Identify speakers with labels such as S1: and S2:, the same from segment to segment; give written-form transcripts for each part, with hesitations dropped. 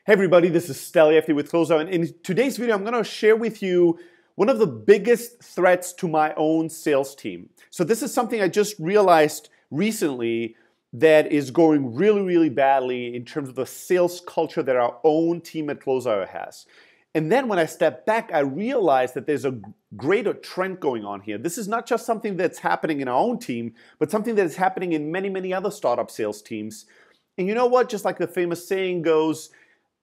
S1: Hey everybody, this is Steliefty with Closeout, and in today's video I'm going to share with you one of the biggest threats to my own sales team. So this is something I just realized recently that is going really badly in terms of the sales culture that our own team at Closeout has. And then when I step back, I realize that there's a greater trend going on here. This is not just something that's happening in our own team, but something that is happening in many other startup sales teams. And you know what? Just like the famous saying goes,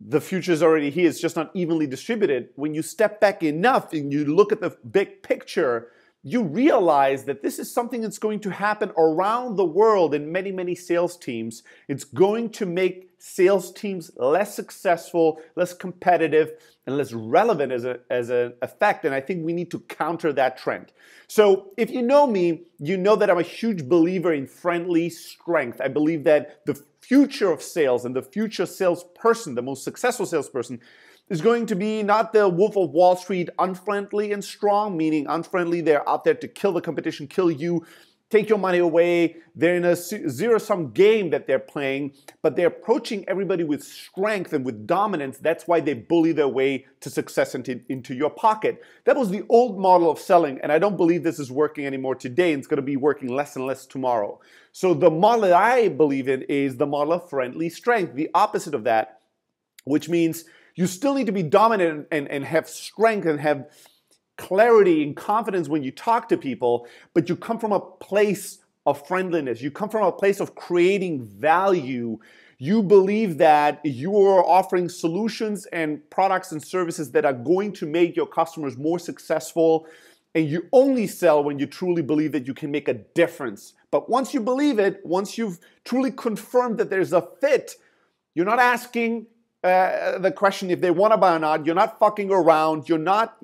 S1: the future is already here, it's just not evenly distributed. When you step back enough and you look at the big picture, you realize that this is something that's going to happen around the world in many sales teams. It's going to make sales teams less successful, less competitive, and less relevant as an effect. And I think we need to counter that trend. So if you know me, you know that I'm a huge believer in friendly strength. I believe that the future of sales and the future salesperson, the most successful salesperson, is going to be not the Wolf of Wall Street, unfriendly and strong, meaning unfriendly, they're out there to kill the competition, kill you, take your money away. They're in a zero-sum game that they're playing, but they're approaching everybody with strength and with dominance. That's why they bully their way to success into your pocket. That was the old model of selling, and I don't believe this is working anymore today, and it's going to be working less and less tomorrow. So the model that I believe in is the model of friendly strength, the opposite of that, which means you still need to be dominant and have strength and have clarity and confidence when you talk to people, but you come from a place of friendliness. You come from a place of creating value. You believe that you are offering solutions and products and services that are going to make your customers more successful, and you only sell when you truly believe that you can make a difference. But once you believe it, once you've truly confirmed that there's a fit, you're not asking the question if they want to buy or not. You're not fucking around. You're not,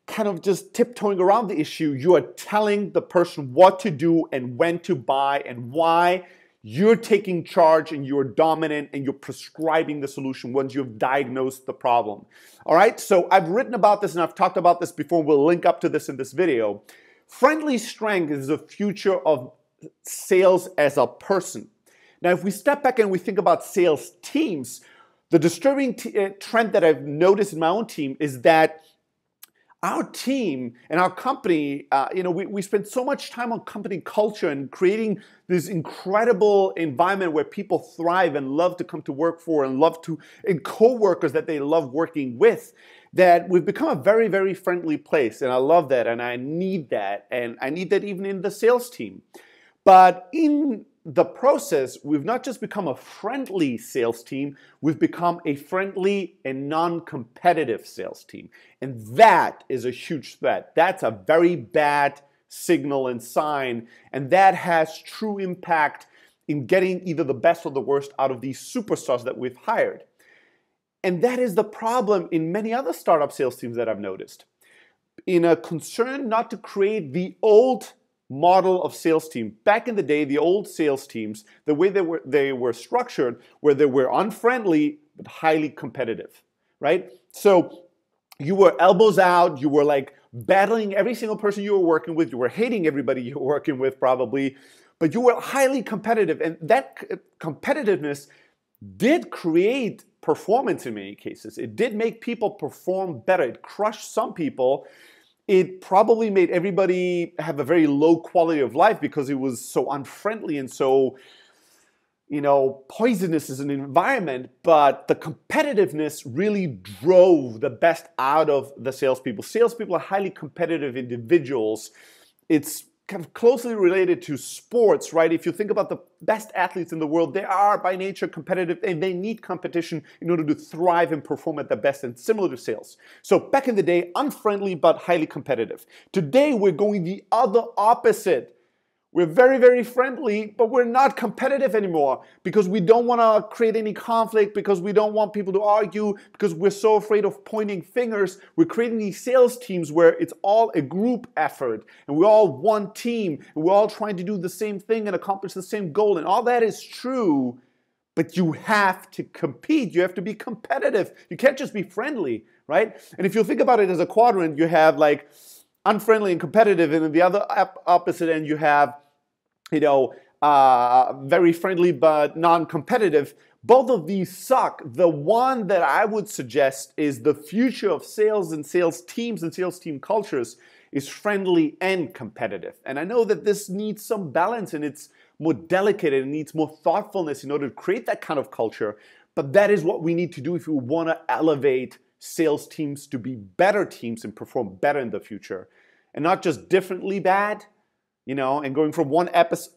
S1: kind of just tiptoeing around the issue. You are telling the person what to do and when to buy and why. You're taking charge and you're dominant and you're prescribing the solution once you've diagnosed the problem. All right, so I've written about this and I've talked about this before. We'll link up to this in this video. Friendly strength is the future of sales as a person. Now, if we step back and we think about sales teams, the disturbing trend that I've noticed in my own team is that our team and our company, we spend so much time on company culture and creating this incredible environment where people thrive and love to come to work for and co-workers that they love working with, that we've become a very friendly place. And I love that and I need that. And I need that even in the sales team. But in the process, we've not just become a friendly sales team, we've become a friendly and non-competitive sales team. And that is a huge threat. That's a very bad signal and sign, and that has true impact in getting either the best or the worst out of these superstars that we've hired. And that is the problem in many other startup sales teams that I've noticed. In a concern not to create the old model of sales team. Back in the day, the old sales teams, the way they were structured, where they were unfriendly but highly competitive, right? So you were elbows out, you were like battling every single person you were working with, you were hating everybody you were working with probably, but you were highly competitive, and that competitiveness did create performance in many cases. It did make people perform better. It crushed some people. It probably made everybody have a very low quality of life because it was so unfriendly and so, poisonous as an environment. But the competitiveness really drove the best out of the salespeople. Salespeople are highly competitive individuals. It's kind of closely related to sports, right? If you think about the best athletes in the world, they are by nature competitive and they need competition in order to thrive and perform at their best, and similar to sales. So back in the day, unfriendly but highly competitive. Today, we're going the other opposite. We're very friendly, but we're not competitive anymore because we don't want to create any conflict, because we don't want people to argue, because we're so afraid of pointing fingers. We're creating these sales teams where it's all a group effort and we're all one team and we're all trying to do the same thing and accomplish the same goal. And all that is true, but you have to compete. You have to be competitive. You can't just be friendly, right? And if you think about it as a quadrant, you have like unfriendly and competitive, and then the other opposite end you have, very friendly but non-competitive. Both of these suck. The one that I would suggest is the future of sales and sales teams and sales team cultures is friendly and competitive. And I know that this needs some balance and it's more delicate and it needs more thoughtfulness in order to create that kind of culture. But that is what we need to do if we want to elevate sales teams to be better teams and perform better in the future. And not just differently bad, and going from one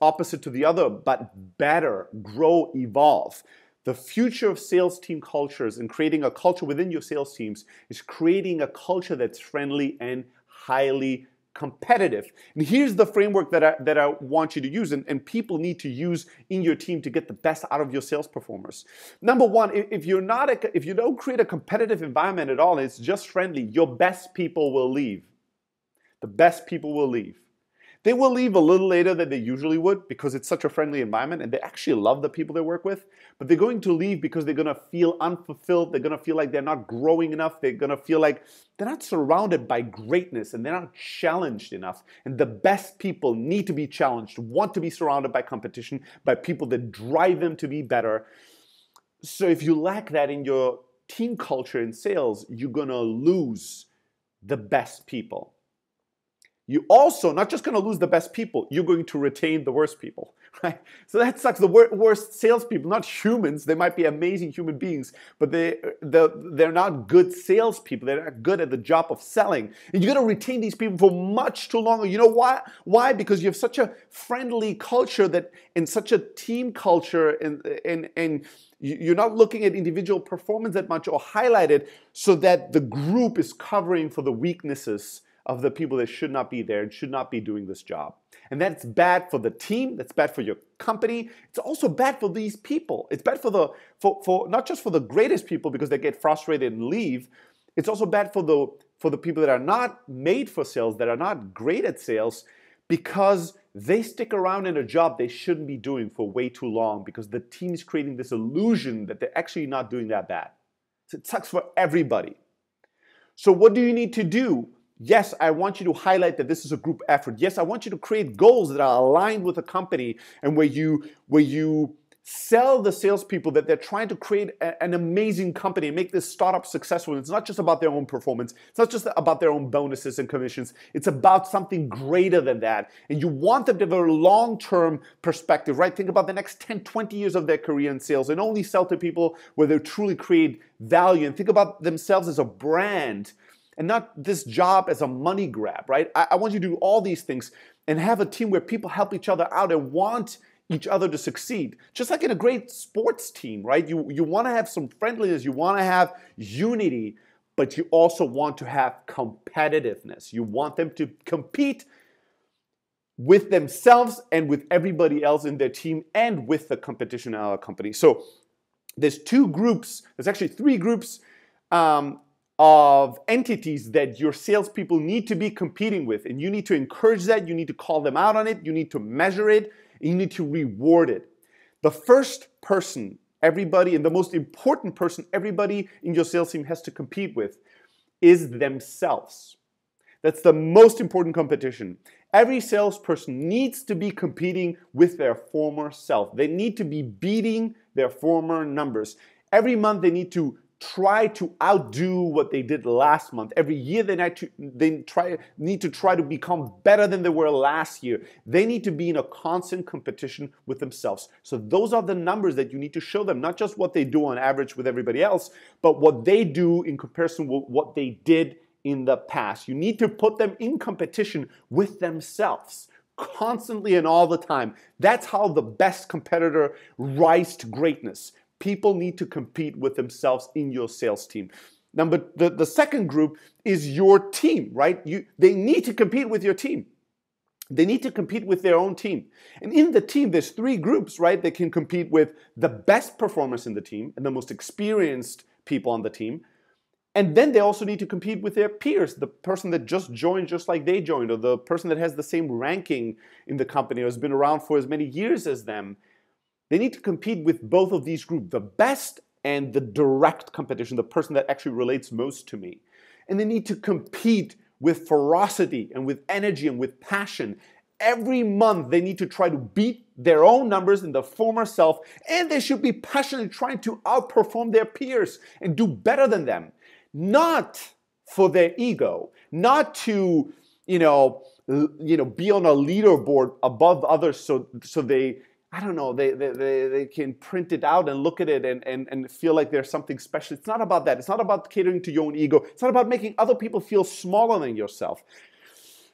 S1: opposite to the other, but better, grow, evolve. The future of sales team cultures and creating a culture within your sales teams is creating a culture that's friendly and highly competitive. And here's the framework that I want you to use and people need to use in your team to get the best out of your sales performers. Number one, if you don't create a competitive environment at all, it's just friendly, your best people will leave. The best people will leave. They will leave a little later than they usually would because it's such a friendly environment and they actually love the people they work with. But they're going to leave because they're going to feel unfulfilled. They're going to feel like they're not growing enough. They're going to feel like they're not surrounded by greatness and they're not challenged enough. And the best people need to be challenged, want to be surrounded by competition, by people that drive them to be better. So if you lack that in your team culture in sales, you're going to lose the best people. You also not just going to lose the best people, you're going to retain the worst people, right? So that sucks. The worst salespeople, not humans, they might be amazing human beings, but they're not good salespeople. They're not good at the job of selling. And you're going to retain these people for much too long. You know why? Why? Because you have such a friendly culture and such a team culture and you're not looking at individual performance that much or highlight it so that the group is covering for the weaknesses of the people that should not be there and should not be doing this job. And that's bad for the team, that's bad for your company. It's also bad for these people. It's bad for not just for the greatest people because they get frustrated and leave. It's also bad for the people that are not made for sales, that are not great at sales, because they stick around in a job they shouldn't be doing for way too long because the team is creating this illusion that they're actually not doing that bad. So it sucks for everybody. So what do you need to do? Yes, I want you to highlight that this is a group effort. Yes, I want you to create goals that are aligned with the company and where you sell the salespeople that they're trying to create an amazing company and make this startup successful. It's not just about their own performance. It's not just about their own bonuses and commissions. It's about something greater than that. And you want them to have a long-term perspective, right? Think about the next 10, 20 years of their career in sales and only sell to people where they truly create value. And think about themselves as a brand and not this job as a money grab, right? I want you to do all these things and have a team where people help each other out and want each other to succeed. Just like in a great sports team, right? You want to have some friendliness, you want to have unity, but you also want to have competitiveness. You want them to compete with themselves and with everybody else in their team and with the competition in our company. So there's actually three groups of entities that your salespeople need to be competing with. And you need to encourage that, you need to call them out on it, you need to measure it, and you need to reward it. The first person, everybody, and the most important person everybody in your sales team has to compete with is themselves. That's the most important competition. Every salesperson needs to be competing with their former self. They need to be beating their former numbers. Every month they need to try to outdo what they did last month. Every year they need to try to become better than they were last year. They need to be in a constant competition with themselves. So those are the numbers that you need to show them, not just what they do on average with everybody else, but what they do in comparison with what they did in the past. You need to put them in competition with themselves constantly and all the time. That's how the best competitor rise to greatness. People need to compete with themselves in your sales team. The second group is your team, right? They need to compete with your team. They need to compete with their own team. And in the team, there's three groups, right? They can compete with the best performers in the team and the most experienced people on the team. And then they also need to compete with their peers, the person that just joined just like they joined, or the person that has the same ranking in the company or has been around for as many years as them. They need to compete with both of these groups, the best and the direct competition, the person that actually relates most to me. And they need to compete with ferocity and with energy and with passion every month they need to try to beat their own numbers in the former self, and they should be passionately trying to outperform their peers and do better than them. Not for their ego, not to, be on a leaderboard above others so they, I don't know, they can print it out and look at it and feel like there's something special. It's not about that. It's not about catering to your own ego. It's not about making other people feel smaller than yourself.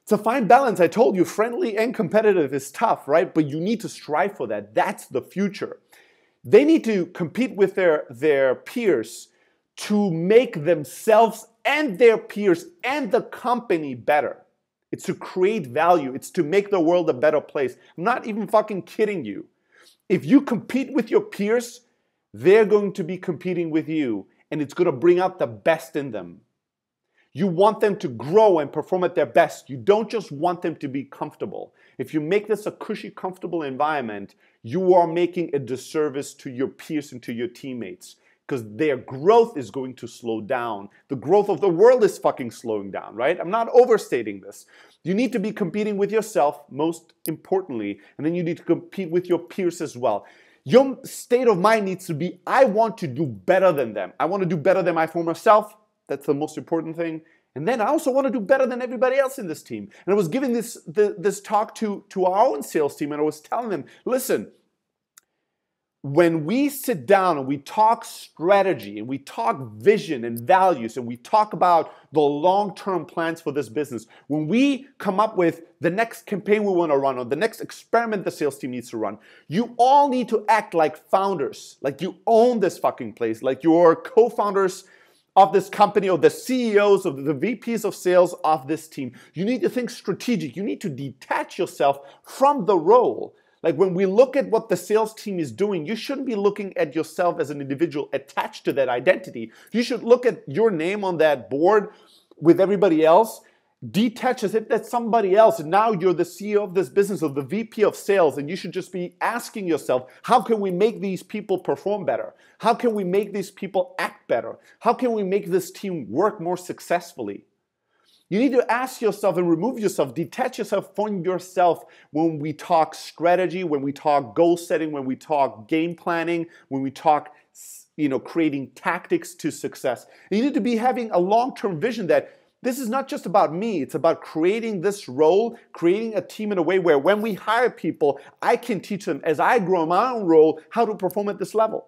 S1: It's a fine balance. I told you, friendly and competitive is tough, right? But you need to strive for that. That's the future. They need to compete with their peers to make themselves and their peers and the company better. It's to create value. It's to make the world a better place. I'm not even fucking kidding you. If you compete with your peers, they're going to be competing with you, and it's going to bring out the best in them. You want them to grow and perform at their best. You don't just want them to be comfortable. If you make this a cushy, comfortable environment, you are making a disservice to your peers and to your teammates, because their growth is going to slow down. The growth of the world is fucking slowing down, right? I'm not overstating this. You need to be competing with yourself, most importantly, and then you need to compete with your peers as well. Your state of mind needs to be, I want to do better than them. I want to do better than my former self. That's the most important thing. And then I also want to do better than everybody else in this team. And I was giving this talk to our own sales team, and I was telling them, listen, when we sit down and we talk strategy and we talk vision and values and we talk about the long-term plans for this business, when we come up with the next campaign we want to run or the next experiment the sales team needs to run, you all need to act like founders, like you own this fucking place, like you're co-founders of this company or the CEOs or the VPs of sales of this team. You need to think strategic. You need to detach yourself from the role. Like when we look at what the sales team is doing, you shouldn't be looking at yourself as an individual attached to that identity. You should look at your name on that board with everybody else, detach as if that's somebody else, and now you're the CEO of this business or the VP of sales, and you should just be asking yourself, how can we make these people perform better? How can we make these people act better? How can we make this team work more successfully? You need to ask yourself and remove yourself, detach yourself from yourself when we talk strategy, when we talk goal setting, when we talk game planning, when we talk, creating tactics to success. You need to be having a long-term vision that this is not just about me. It's about creating this role, creating a team in a way where when we hire people, I can teach them as I grow my own role how to perform at this level.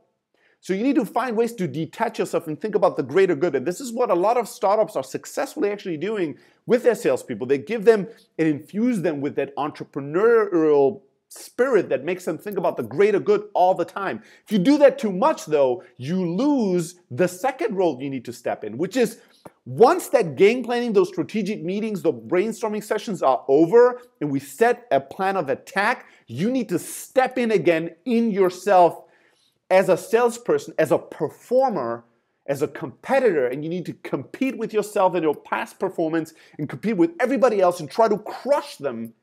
S1: So you need to find ways to detach yourself and think about the greater good. And this is what a lot of startups are successfully actually doing with their salespeople. They give them and infuse them with that entrepreneurial spirit that makes them think about the greater good all the time. If you do that too much, though, you lose the second role you need to step in, which is once that game planning, those strategic meetings, the brainstorming sessions are over and we set a plan of attack, you need to step in again in yourself as a salesperson, as a performer, as a competitor, and you need to compete with yourself and your past performance and compete with everybody else and try to crush them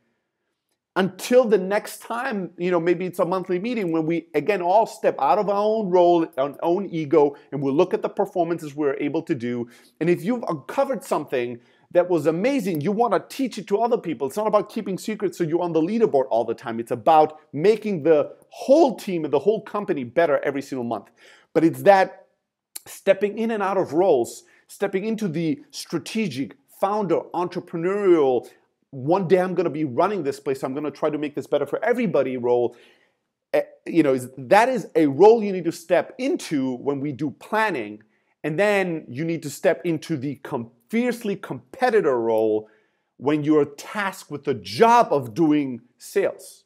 S1: until the next time, maybe it's a monthly meeting when we, again, all step out of our own role, our own ego, and we'll look at the performances we're able to do. And if you've uncovered something that was amazing, you want to teach it to other people. It's not about keeping secrets so you're on the leaderboard all the time. It's about making the whole team and the whole company better every single month. But it's that stepping in and out of roles, stepping into the strategic, founder, entrepreneurial, one day I'm going to be running this place, I'm going to try to make this better for everybody role. That is a role you need to step into when we do planning. And then you need to step into the fiercely competitor role when you're tasked with the job of doing sales,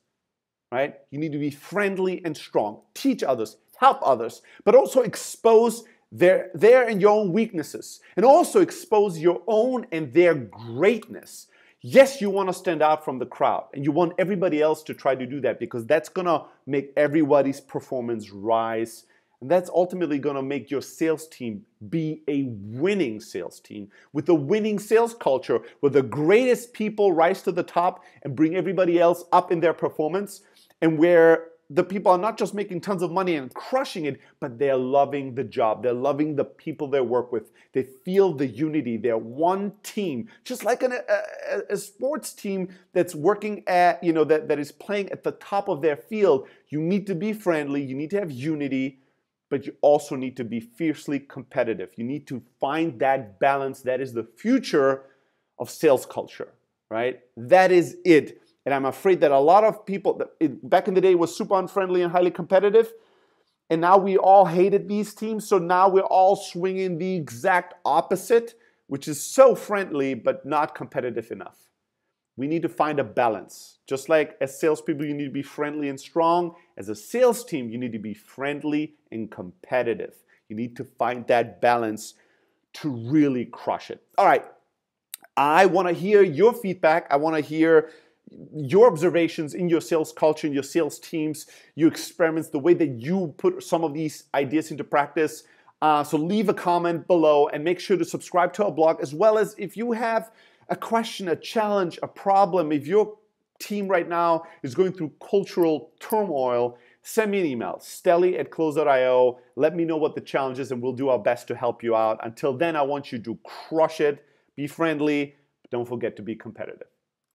S1: right? You need to be friendly and strong, teach others, help others, but also expose their and your own weaknesses, and also expose your own and their greatness. Yes, you want to stand out from the crowd, and you want everybody else to try to do that because that's going to make everybody's performance rise. And that's ultimately going to make your sales team be a winning sales team with a winning sales culture where the greatest people rise to the top and bring everybody else up in their performance, and where the people are not just making tons of money and crushing it, but they're loving the job. They're loving the people they work with. They feel the unity. They're one team, just like a sports team that's working at, that is playing at the top of their field. You need to be friendly. You need to have unity, but you also need to be fiercely competitive. You need to find that balance. That is the future of sales culture, right? That is it. And I'm afraid that a lot of people, back in the day, it was super unfriendly and highly competitive. And now we all hated these teams. So now we're all swinging the exact opposite, which is so friendly, but not competitive enough. We need to find a balance. Just like as salespeople, you need to be friendly and strong. As a sales team, you need to be friendly and competitive. You need to find that balance to really crush it. All right. I want to hear your feedback. I want to hear your observations in your sales culture, in your sales teams, your experiments, the way that you put some of these ideas into practice. So leave a comment below and make sure to subscribe to our blog, as well as if you have a question, a challenge, a problem, if your team right now is going through cultural turmoil, send me an email, stelly@close.io. Let me know what the challenge is and we'll do our best to help you out. Until then, I want you to crush it, be friendly, but don't forget to be competitive.